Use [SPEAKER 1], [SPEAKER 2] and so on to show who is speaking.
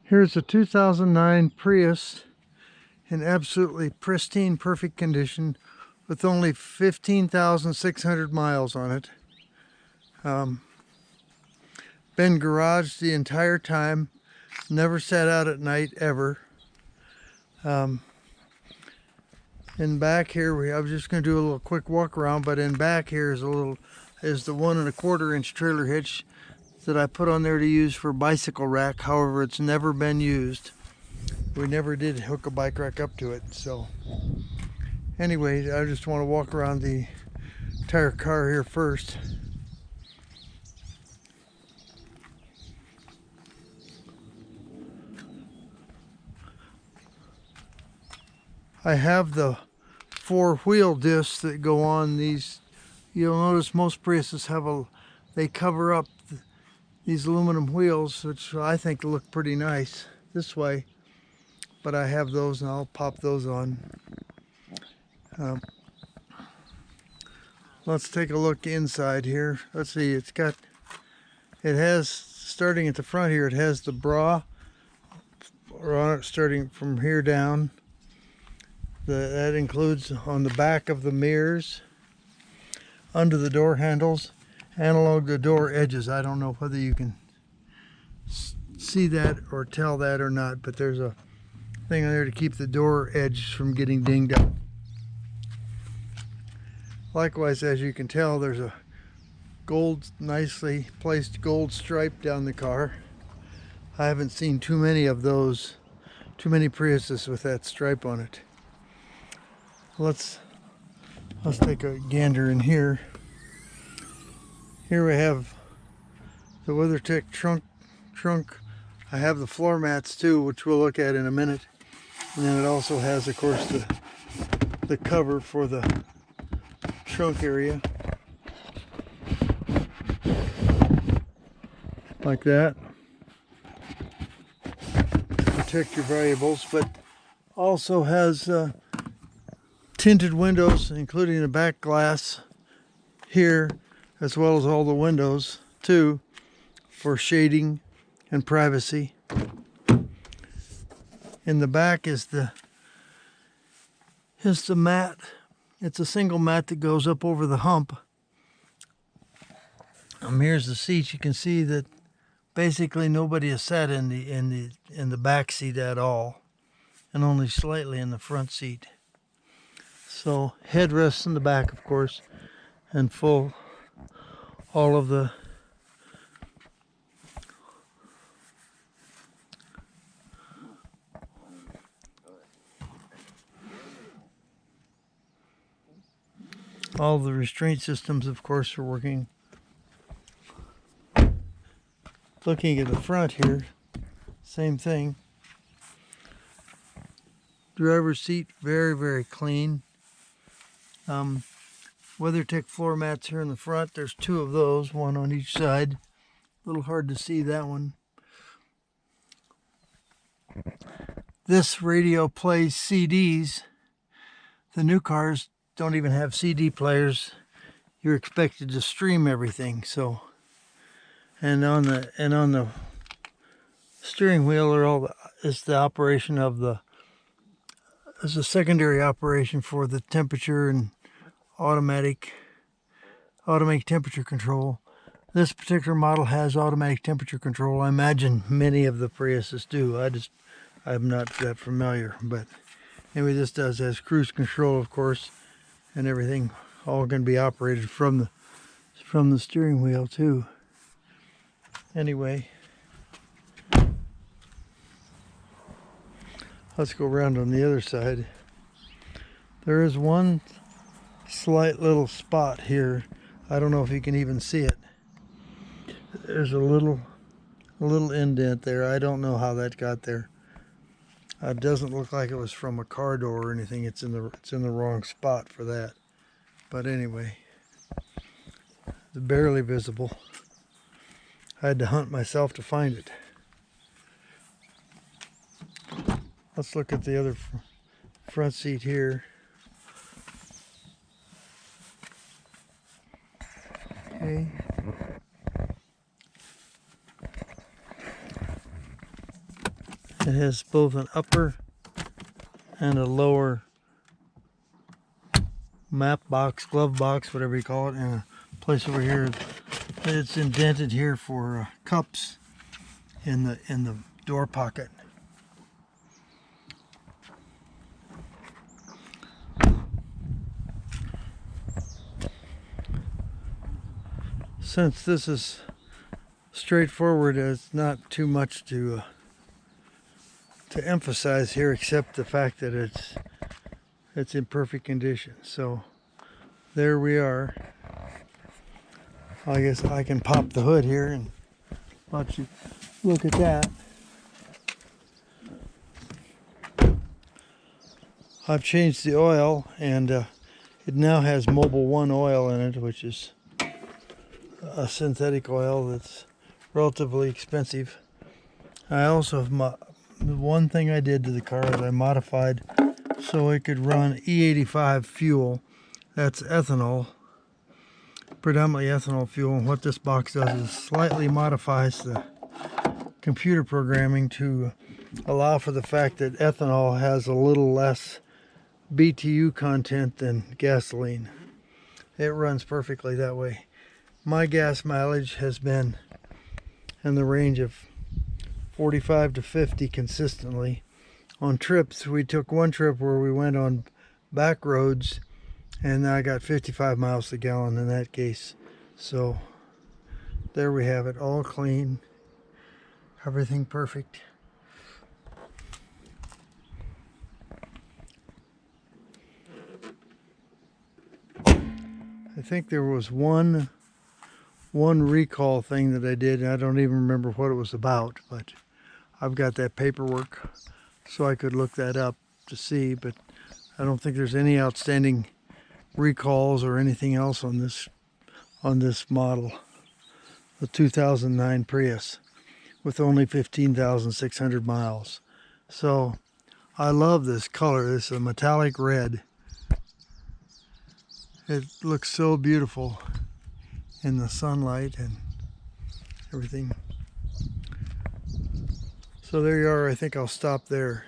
[SPEAKER 1] Here's a 2009 Prius in absolutely pristine, perfect condition with only 15,600 miles on it. Been garaged the entire time, never sat out at night ever. In back here, I was just going to do a little quick walk around, but in back here is the 1¼ inch trailer hitch that I put on there to use for bicycle rack. However, it's never been used. We never did hook a bike rack up to it. So anyway, I just want to walk around the entire car here first. I have the 4-wheel discs that go on these. You'll notice most Priuses they cover up these aluminum wheels, which I think look pretty nice this way. But I have those and I'll pop those on. Let's take a look inside here. Let's see, it has, starting at the front here, it has the bra on it starting from here down. That includes on the back of the mirrors, under the door handles, and along the door edges. I don't know whether you can see that or tell that or not, but there's a thing on there to keep the door edge from getting dinged up. Likewise, as you can tell, there's a nicely placed gold stripe down the car. I haven't seen too many of those, too many Priuses with that stripe on it. Let's take a gander in here. Here we have the WeatherTech trunk. I have the floor mats too, which we'll look at in a minute. And then it also has, of course, the cover for the trunk area. Like that. Protect your valuables, but also has tinted windows, including the back glass here, as well as all the windows too, for shading and privacy. In the back is the mat. It's a single mat that goes up over the hump. Here's the seat. You can see that basically nobody has sat in the back seat at all, and only slightly in the front seat. So headrests in the back, of course, and all of the restraint systems, of course, are working. Looking at the front here, same thing. Driver's seat, very, very clean. WeatherTech floor mats here in the front. There's 2 of those, one on each side. A little hard to see that one. This radio plays CDs. The new cars don't even have CD players. You're expected to stream everything. So, and on the steering wheel is the operation of as a secondary operation for the temperature and automatic temperature control. This particular model has automatic temperature control. I imagine many of the Priuses do. I'm not that familiar, but anyway, this has cruise control, of course, and everything all can be operated from the steering wheel too. Anyway, let's go around on the other side. There is one slight little spot here. I don't know if you can even see it. There's a little indent there. I don't know how that got there. It doesn't look like it was from a car door or anything. It's in the wrong spot for that. But anyway, it's barely visible. I had to hunt myself to find it. Let's look at the other front seat here. Okay. It has both an upper and a lower map box, glove box, whatever you call it, and a place over here. It's indented here for cups in the door pocket. Since this is straightforward, it's not too much to emphasize here, except the fact that it's in perfect condition. So there we are. I guess I can pop the hood here and let you look at that. I've changed the oil, and it now has Mobil 1 oil in it, which is a synthetic oil that's relatively expensive. I also have one thing I did to the car is I modified so it could run E85 fuel. That's ethanol, predominantly ethanol fuel. And what this box does is slightly modifies the computer programming to allow for the fact that ethanol has a little less BTU content than gasoline. It runs perfectly that way. My gas mileage has been in the range of 45 to 50 consistently. On trips, we took one trip where we went on back roads, and I got 55 miles a gallon in that case. So there we have it, all clean, everything perfect. I think there was one recall thing that I did, and I don't even remember what it was about, but I've got that paperwork so I could look that up to see, but I don't think there's any outstanding recalls or anything else on this model, the 2009 Prius with only 15,600 miles. So I love this color. This is a metallic red. It looks so beautiful in the sunlight and everything. So there you are. I think I'll stop there.